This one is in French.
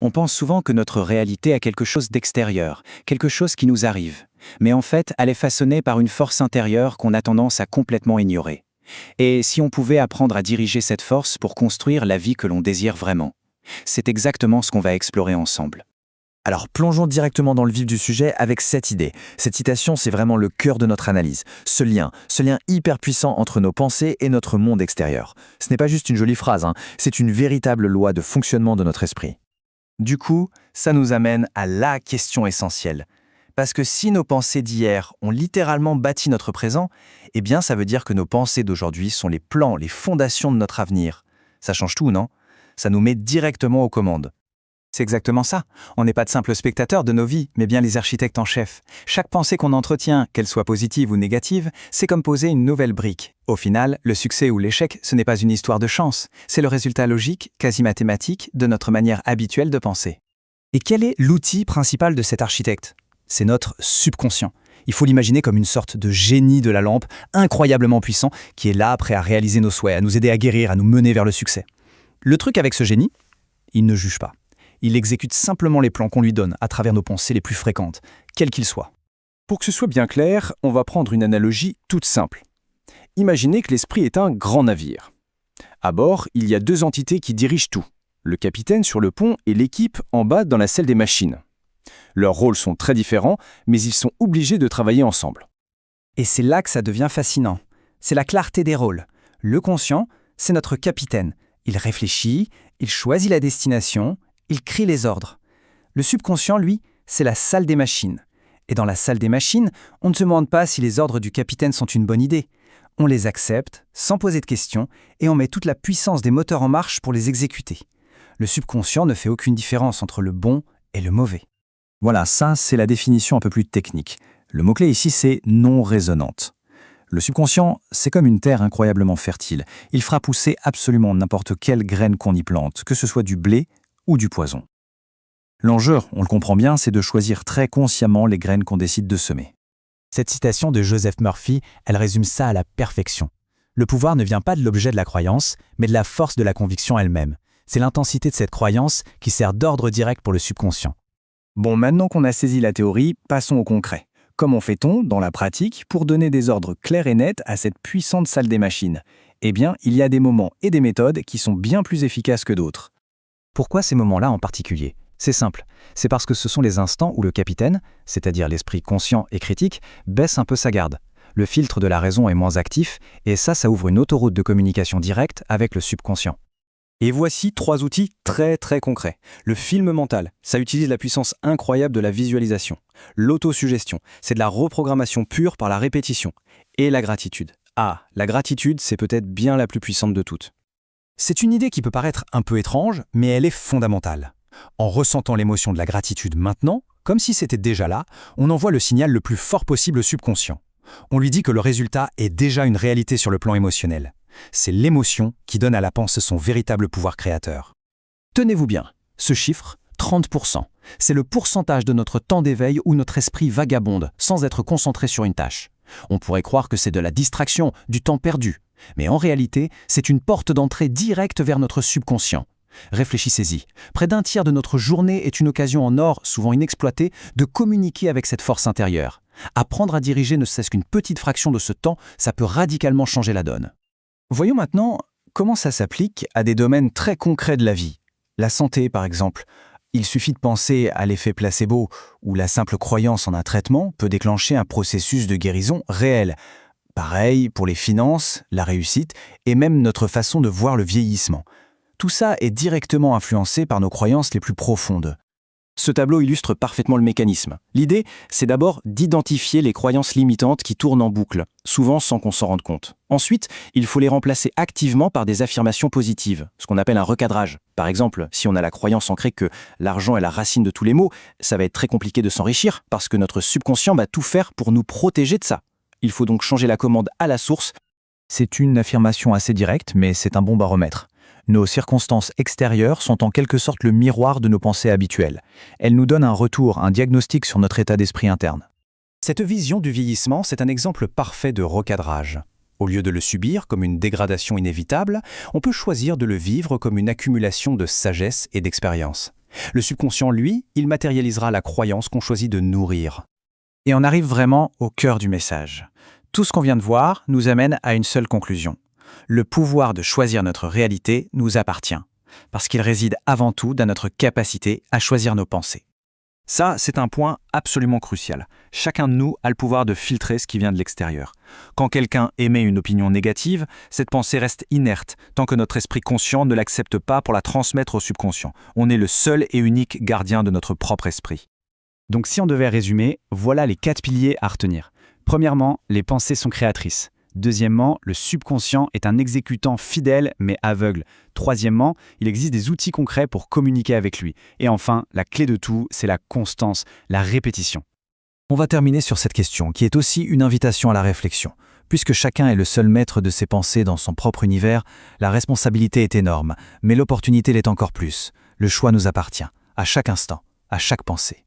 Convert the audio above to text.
On pense souvent que notre réalité a quelque chose d'extérieur, quelque chose qui nous arrive. Mais en fait, elle est façonnée par une force intérieure qu'on a tendance à complètement ignorer. Et si on pouvait apprendre à diriger cette force pour construire la vie que l'on désire vraiment? C'est exactement ce qu'on va explorer ensemble. Alors plongeons directement dans le vif du sujet avec cette idée. Cette citation, c'est vraiment le cœur de notre analyse. Ce lien hyper puissant entre nos pensées et notre monde extérieur. Ce n'est pas juste une jolie phrase, c'est une véritable loi de fonctionnement de notre esprit. Du coup, ça nous amène à la question essentielle. Parce que si nos pensées d'hier ont littéralement bâti notre présent, eh bien ça veut dire que nos pensées d'aujourd'hui sont les plans, les fondations de notre avenir. Ça change tout, non? Ça nous met directement aux commandes. C'est exactement ça. On n'est pas de simples spectateurs de nos vies, mais bien les architectes en chef. Chaque pensée qu'on entretient, qu'elle soit positive ou négative, c'est comme poser une nouvelle brique. Au final, le succès ou l'échec, ce n'est pas une histoire de chance. C'est le résultat logique, quasi mathématique, de notre manière habituelle de penser. Et quel est l'outil principal de cet architecte? C'est notre subconscient. Il faut l'imaginer comme une sorte de génie de la lampe, incroyablement puissant, qui est là, prêt à réaliser nos souhaits, à nous aider à guérir, à nous mener vers le succès. Le truc avec ce génie, il ne juge pas. Il exécute simplement les plans qu'on lui donne à travers nos pensées les plus fréquentes, quels qu'ils soient. Pour que ce soit bien clair, on va prendre une analogie toute simple. Imaginez que l'esprit est un grand navire. À bord, il y a deux entités qui dirigent tout. Le capitaine sur le pont et l'équipe en bas dans la salle des machines. Leurs rôles sont très différents, mais ils sont obligés de travailler ensemble. Et c'est là que ça devient fascinant. C'est la clarté des rôles. Le conscient, c'est notre capitaine. Il réfléchit, il choisit la destination, il crie les ordres. Le subconscient, lui, c'est la salle des machines. Et dans la salle des machines, on ne se demande pas si les ordres du capitaine sont une bonne idée. On les accepte, sans poser de questions, et on met toute la puissance des moteurs en marche pour les exécuter. Le subconscient ne fait aucune différence entre le bon et le mauvais. Voilà, ça c'est la définition un peu plus technique. Le mot-clé ici c'est non résonante. Le subconscient, c'est comme une terre incroyablement fertile. Il fera pousser absolument n'importe quelle graine qu'on y plante, que ce soit du blé ou du poison. L'enjeu, on le comprend bien, c'est de choisir très consciemment les graines qu'on décide de semer. Cette citation de Joseph Murphy, elle résume ça à la perfection. Le pouvoir ne vient pas de l'objet de la croyance, mais de la force de la conviction elle-même. C'est l'intensité de cette croyance qui sert d'ordre direct pour le subconscient. Bon, maintenant qu'on a saisi la théorie, passons au concret. Comment fait-on, dans la pratique, pour donner des ordres clairs et nets à cette puissante salle des machines? Eh bien, il y a des moments et des méthodes qui sont bien plus efficaces que d'autres. Pourquoi ces moments-là en particulier? C'est simple, c'est parce que ce sont les instants où le capitaine, c'est-à-dire l'esprit conscient et critique, baisse un peu sa garde. Le filtre de la raison est moins actif, et ça ouvre une autoroute de communication directe avec le subconscient. Et voici 3 outils très concrets. Le film mental, ça utilise la puissance incroyable de la visualisation. L'autosuggestion, c'est de la reprogrammation pure par la répétition. Et la gratitude. Ah, la gratitude, c'est peut-être bien la plus puissante de toutes. C'est une idée qui peut paraître un peu étrange, mais elle est fondamentale. En ressentant l'émotion de la gratitude maintenant, comme si c'était déjà là, on envoie le signal le plus fort possible au subconscient. On lui dit que le résultat est déjà une réalité sur le plan émotionnel. C'est l'émotion qui donne à la pensée son véritable pouvoir créateur. Tenez-vous bien, ce chiffre, 30%, c'est le pourcentage de notre temps d'éveil où notre esprit vagabonde sans être concentré sur une tâche. On pourrait croire que c'est de la distraction, du temps perdu. Mais en réalité, c'est une porte d'entrée directe vers notre subconscient. Réfléchissez-y. Près d'un tiers de notre journée est une occasion en or, souvent inexploitée, de communiquer avec cette force intérieure. Apprendre à diriger ne serait-ce qu'une petite fraction de ce temps, ça peut radicalement changer la donne. Voyons maintenant comment ça s'applique à des domaines très concrets de la vie. La santé, par exemple. Il suffit de penser à l'effet placebo, où la simple croyance en un traitement peut déclencher un processus de guérison réel. Pareil pour les finances, la réussite et même notre façon de voir le vieillissement. Tout ça est directement influencé par nos croyances les plus profondes. Ce tableau illustre parfaitement le mécanisme. L'idée, c'est d'abord d'identifier les croyances limitantes qui tournent en boucle, souvent sans qu'on s'en rende compte. Ensuite, il faut les remplacer activement par des affirmations positives, ce qu'on appelle un recadrage. Par exemple, si on a la croyance ancrée que l'argent est la racine de tous les maux, ça va être très compliqué de s'enrichir parce que notre subconscient va tout faire pour nous protéger de ça. Il faut donc changer la commande à la source. C'est une affirmation assez directe, mais c'est un bon baromètre. Nos circonstances extérieures sont en quelque sorte le miroir de nos pensées habituelles. Elles nous donnent un retour, un diagnostic sur notre état d'esprit interne. Cette vision du vieillissement, c'est un exemple parfait de recadrage. Au lieu de le subir comme une dégradation inévitable, on peut choisir de le vivre comme une accumulation de sagesse et d'expérience. Le subconscient, lui, il matérialisera la croyance qu'on choisit de nourrir. Et on arrive vraiment au cœur du message. Tout ce qu'on vient de voir nous amène à une seule conclusion. Le pouvoir de choisir notre réalité nous appartient, parce qu'il réside avant tout dans notre capacité à choisir nos pensées. Ça, c'est un point absolument crucial. Chacun de nous a le pouvoir de filtrer ce qui vient de l'extérieur. Quand quelqu'un émet une opinion négative, cette pensée reste inerte tant que notre esprit conscient ne l'accepte pas pour la transmettre au subconscient. On est le seul et unique gardien de notre propre esprit. Donc si on devait résumer, voilà les 4 piliers à retenir. Premièrement, les pensées sont créatrices. Deuxièmement, le subconscient est un exécutant fidèle mais aveugle. Troisièmement, il existe des outils concrets pour communiquer avec lui. Et enfin, la clé de tout, c'est la constance, la répétition. On va terminer sur cette question, qui est aussi une invitation à la réflexion. Puisque chacun est le seul maître de ses pensées dans son propre univers, la responsabilité est énorme, mais l'opportunité l'est encore plus. Le choix nous appartient, à chaque instant, à chaque pensée.